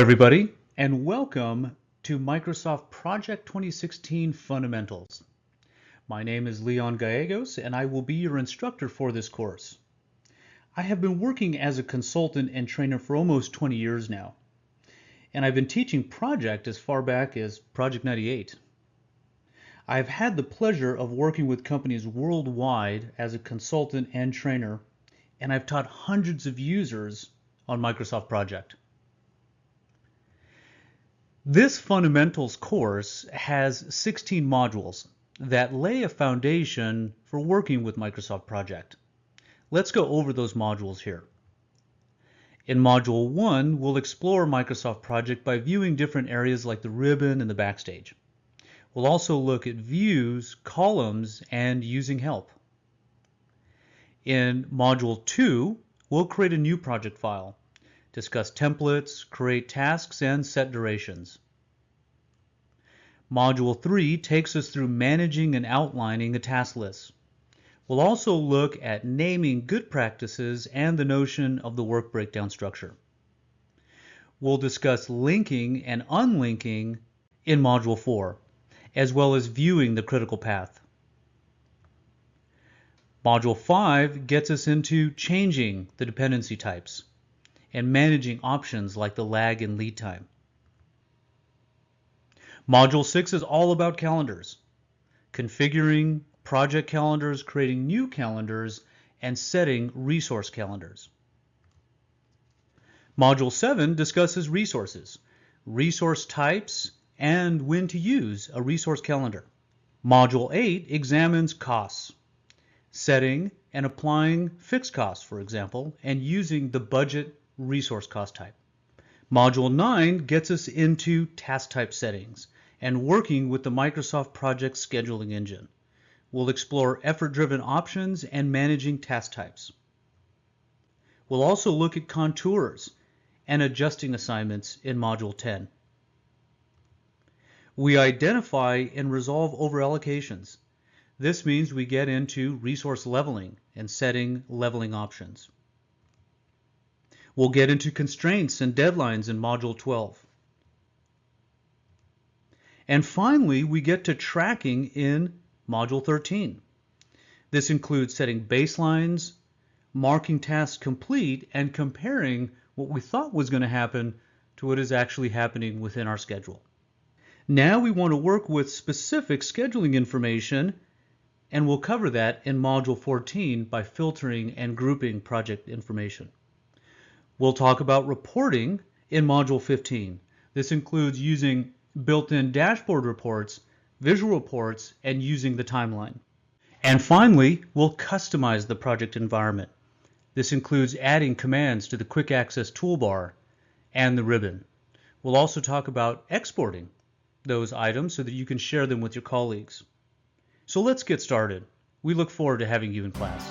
everybody, and welcome to Microsoft Project 2016 Fundamentals. My name is Leon Gallegos, and I will be your instructor for this course. I have been working as a consultant and trainer for almost 20 years now, and I've been teaching Project as far back as Project 98. I've had the pleasure of working with companies worldwide as a consultant and trainer, and I've taught hundreds of users on Microsoft Project. This Fundamentals course has 16 modules that lay a foundation for working with Microsoft Project. Let's go over those modules here. In Module 1, we'll explore Microsoft Project by viewing different areas like the ribbon and the backstage. We'll also look at views, columns, and using help. In Module 2, we'll create a new project file, discuss templates, create tasks, and set durations. Module 3 takes us through managing and outlining a task list. We'll also look at naming good practices and the notion of the work breakdown structure. We'll discuss linking and unlinking in Module 4, as well as viewing the critical path. Module 5 gets us into changing the dependency types and managing options like the lag and lead time. Module 6 is all about calendars, configuring project calendars, creating new calendars, and setting resource calendars. Module 7 discusses resources, resource types, and when to use a resource calendar. Module 8 examines costs, setting and applying fixed costs, for example, and using the budget resource cost type. Module 9 gets us into task type settings and working with the Microsoft Project scheduling engine. We'll explore effort-driven options and managing task types. We'll also look at contours and adjusting assignments in Module 10. We identify and resolve overallocations. This means we get into resource leveling and setting leveling options. We'll get into constraints and deadlines in Module 12. And finally, we get to tracking in Module 13. This includes setting baselines, marking tasks complete, and comparing what we thought was going to happen to what is actually happening within our schedule. Now we want to work with specific scheduling information, and we'll cover that in Module 14 by filtering and grouping project information. We'll talk about reporting in Module 15. This includes using built-in dashboard reports, visual reports, and using the timeline. And finally, we'll customize the project environment. This includes adding commands to the quick access toolbar and the ribbon. We'll also talk about exporting those items so that you can share them with your colleagues. So let's get started. We look forward to having you in class.